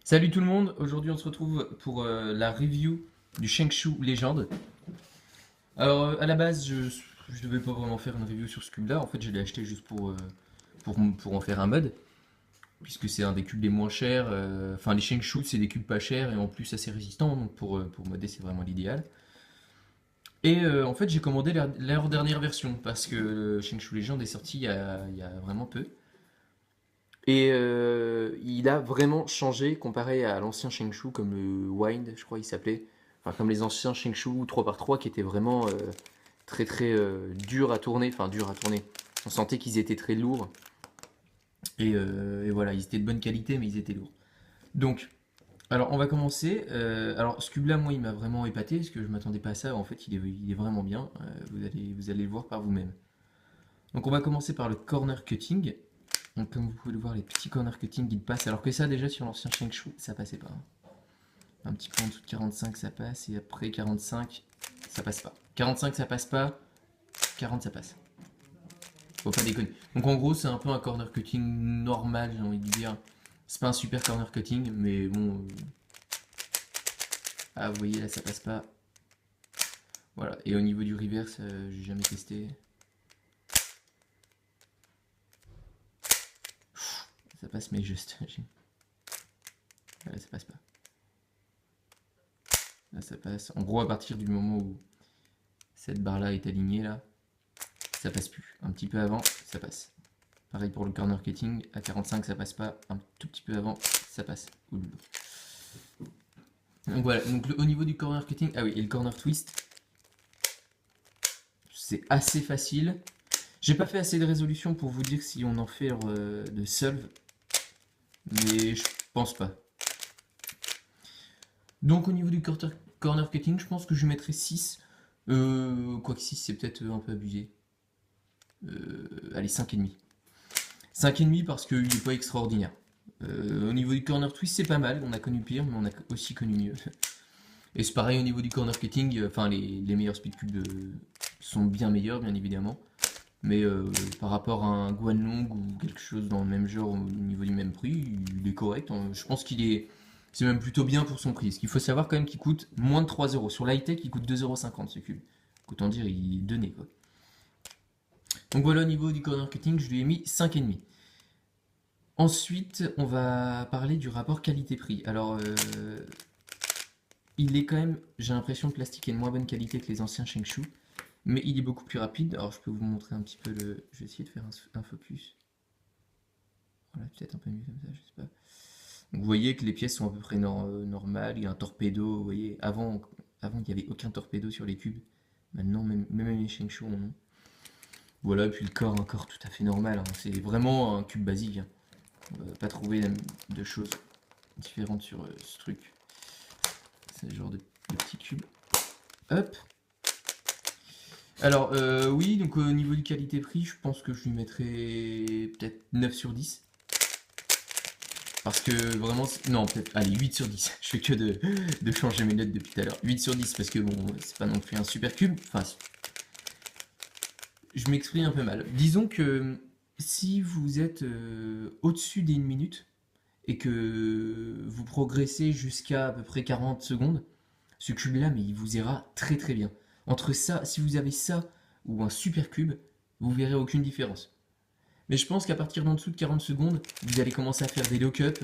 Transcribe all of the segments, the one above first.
Salut tout le monde, aujourd'hui on se retrouve pour la review du Shengshu Legend. Alors à la base je devais pas vraiment faire une review sur ce cube là, en fait je l'ai acheté juste pour en faire un mod, puisque c'est un des cubes les moins chers, enfin les Shengshu c'est des cubes pas chers et en plus assez résistants, donc pour modder c'est vraiment l'idéal. Et en fait j'ai commandé leur dernière version, parce que le Shengshu Legend est sorti il y a vraiment peu. Et il a vraiment changé comparé à l'ancien Shengshu comme le Wind, je crois il s'appelait. Enfin, comme les anciens Shengshu 3x3 qui étaient vraiment très très durs à tourner. Enfin, durs à tourner. On sentait qu'ils étaient très lourds. Et voilà, ils étaient de bonne qualité, mais ils étaient lourds. Donc, alors on va commencer. Alors, ce cube-là, moi, il m'a vraiment épaté parce que je m'attendais pas à ça. En fait, il est vraiment bien. Vous allez le voir par vous-même. Donc, on va commencer par le corner cutting. Donc comme vous pouvez le voir, les petits corner cutting ils passent, alors que ça déjà sur l'ancien Shengshu, ça passait pas. Un petit peu en dessous de 45 ça passe, et après 45 ça passe pas. 45 ça passe pas, 40 ça passe. Faut pas déconner. Donc en gros c'est un peu un corner cutting normal, j'ai envie de dire. C'est pas un super corner cutting, mais bon... Ah vous voyez là ça passe pas. Voilà, et au niveau du reverse, j'ai jamais testé. Ça passe mais juste. Là ça passe pas. Là ça passe. En gros à partir du moment où cette barre là est alignée là, ça passe plus. Un petit peu avant, ça passe. Pareil pour le corner cutting, à 45 ça passe pas, un tout petit peu avant, ça passe. Donc voilà, donc au niveau du corner cutting, ah oui, et le corner twist, c'est assez facile. J'ai pas fait assez de résolution pour vous dire si on en fait de solve, mais je pense pas. Donc au niveau du corner cutting, je pense que je mettrais 6. Quoique 6 c'est peut-être un peu abusé. Allez, 5,5. 5,5 parce qu'il n'est pas extraordinaire. Au niveau du corner twist, c'est pas mal. On a connu pire, mais on a aussi connu mieux. Et c'est pareil au niveau du corner cutting. Enfin, les meilleurs speed cubes sont bien meilleurs, bien évidemment. Mais par rapport à un Guanlong ou quelque chose dans le même genre, au niveau du même prix, il est correct. Je pense qu'il est. C'est même plutôt bien pour son prix. Ce qu'il faut savoir quand même qu'il coûte moins de 3 euros. Sur l'high-tech, il coûte 2,50 € ce cube. Autant dire, il est donné quoi. Donc voilà, au niveau du corner cutting, je lui ai mis 5,5. Ensuite, on va parler du rapport qualité-prix. Alors, il est quand même, j'ai l'impression que le plastique est de moins bonne qualité que les anciens Shengshu, mais il est beaucoup plus rapide. Alors, je peux vous montrer un petit peu le. Je vais essayer de faire un focus. Voilà, peut-être un peu mieux comme ça, je sais pas. Donc, vous voyez que les pièces sont à peu près normales. Il y a un torpedo, vous voyez. Avant il n'y avait aucun torpedo sur les cubes. Maintenant, même les Shengshu en ont. Voilà, et puis le corps, un corps tout à fait normal, hein. C'est vraiment un cube basique, hein. On va pas trouver de choses différentes sur ce truc. C'est le genre de petit cube. Hop. Alors, oui, donc au niveau du qualité-prix, je pense que je lui mettrais peut-être 9 sur 10. Parce que vraiment, non, peut-être, allez, 8 sur 10. Je fais que de changer mes notes depuis tout à l'heure. 8 sur 10, parce que bon, c'est pas non plus un super cube. Enfin, je m'exprime un peu mal. Disons que si vous êtes au-dessus des 1 minute, et que vous progressez jusqu'à à peu près 40 secondes, ce cube-là, mais il vous ira très très bien. Entre ça, si vous avez ça ou un super cube, vous verrez aucune différence. Mais je pense qu'à partir d'en dessous de 40 secondes, vous allez commencer à faire des lock-up.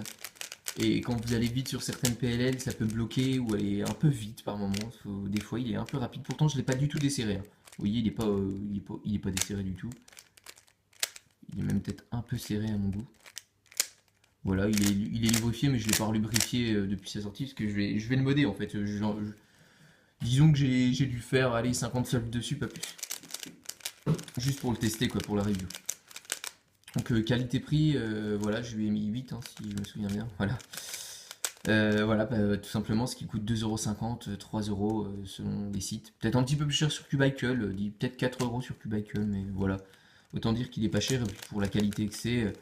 Et quand vous allez vite sur certaines PLL, ça peut bloquer ou aller un peu vite par moment. Des fois, il est un peu rapide. Pourtant, je ne l'ai pas du tout desserré, hein. Vous voyez, il est pas desserré du tout. Il est même peut-être un peu serré à mon goût. Voilà, il est lubrifié, mais je ne l'ai pas relubrifié depuis sa sortie parce que je vais le modder en fait. Disons que j'ai dû faire allez, 50 soldes dessus, pas plus. Juste pour le tester, quoi, pour la review. Donc qualité-prix, voilà, je lui ai mis 8, hein, si je me souviens bien. Voilà. Voilà, bah, tout simplement, ce qui coûte 2,50 €, 3 € selon les sites. Peut-être un petit peu plus cher sur Cubicle, peut-être 4 € sur Cubicle, mais voilà. Autant dire qu'il est pas cher pour la qualité que c'est.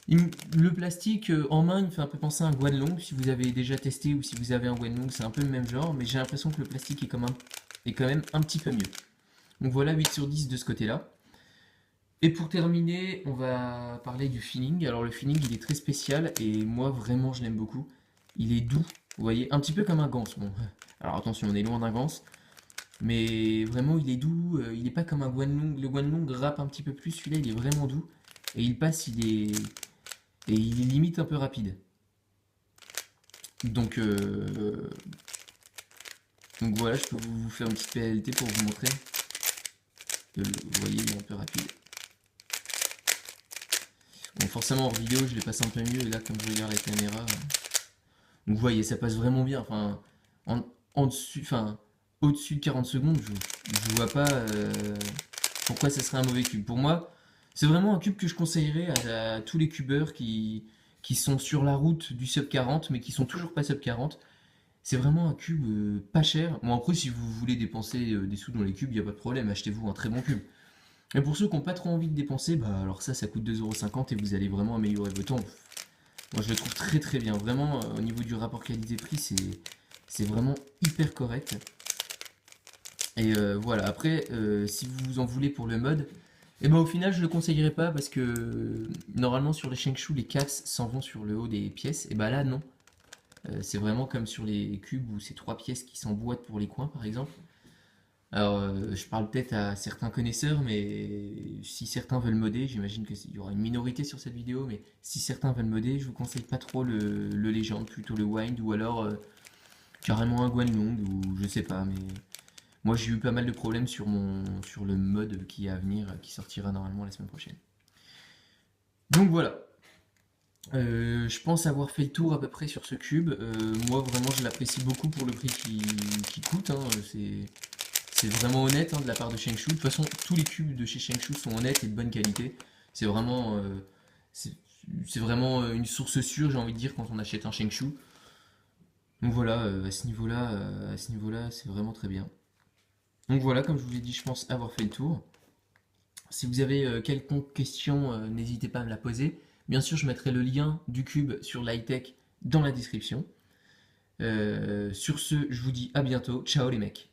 Le plastique en main, il me fait un peu penser à un Guanlong. Si vous avez déjà testé ou si vous avez un Guanlong, c'est un peu le même genre, mais j'ai l'impression que le plastique est quand même un petit peu mieux. Donc voilà, 8 sur 10 de ce côté-là. Et pour terminer, on va parler du feeling. Alors le feeling, il est très spécial et moi vraiment je l'aime beaucoup. il est doux, vous voyez, un petit peu comme un Gans. Bon, alors attention, on est loin d'un Gans, mais vraiment il est doux, il est pas comme un Guanlong. Le Guanlong râpe un petit peu plus, celui-là il est vraiment doux, et il passe, et il est limite un peu rapide. Donc, euh, donc voilà, je peux vous faire une petite PLT pour vous montrer. Vous voyez, il est un peu rapide. Bon, forcément, en vidéo, je l'ai passé un peu mieux. Et là, comme je regarde la caméra. Donc, vous voyez, ça passe vraiment bien. Enfin, en, en dessus, enfin, au-dessus de 40 secondes, je vois pas pourquoi ça serait un mauvais cube. Pour moi, c'est vraiment un cube que je conseillerais à tous les cubeurs qui sont sur la route du sub 40, mais qui sont toujours pas sub 40. C'est vraiment un cube pas cher. Bon, après, si vous voulez dépenser des sous dans les cubes, il n'y a pas de problème. Achetez-vous un très bon cube. Mais pour ceux qui n'ont pas trop envie de dépenser, bah alors ça coûte 2,50€ et vous allez vraiment améliorer votre temps. Moi je le trouve très très bien. Vraiment, au niveau du rapport qualité-prix, c'est vraiment hyper correct. Et voilà, après, si vous en voulez pour le mode, et ben au final je le conseillerais pas parce que normalement sur les Shengshu, les casses s'en vont sur le haut des pièces. Et bah là non. C'est vraiment comme sur les cubes où c'est trois pièces qui s'emboîtent pour les coins par exemple. Alors, je parle peut-être à certains connaisseurs, mais si certains veulent modder, j'imagine qu'il y aura une minorité sur cette vidéo, mais si certains veulent modder, je vous conseille pas trop le Legend, plutôt le Wind, ou alors carrément un Guanlong, ou je sais pas, mais moi j'ai eu pas mal de problèmes sur le mod qui est à venir, qui sortira normalement la semaine prochaine. Donc voilà. Je pense avoir fait le tour à peu près sur ce cube. Moi vraiment je l'apprécie beaucoup pour le prix qui coûte, hein. C'est vraiment honnête, hein, de la part de Shengshu. De toute façon, tous les cubes de chez Shengshu sont honnêtes et de bonne qualité. C'est vraiment, c'est c'est vraiment une source sûre, j'ai envie de dire, quand on achète un Shengshu. Donc voilà, à ce niveau-là, c'est vraiment très bien. Donc voilà, comme je vous l'ai dit, je pense avoir fait le tour. Si vous avez quelconque question, n'hésitez pas à me la poser. Bien sûr, je mettrai le lien du cube sur l'high-tech dans la description. Sur ce, je vous dis à bientôt. Ciao les mecs.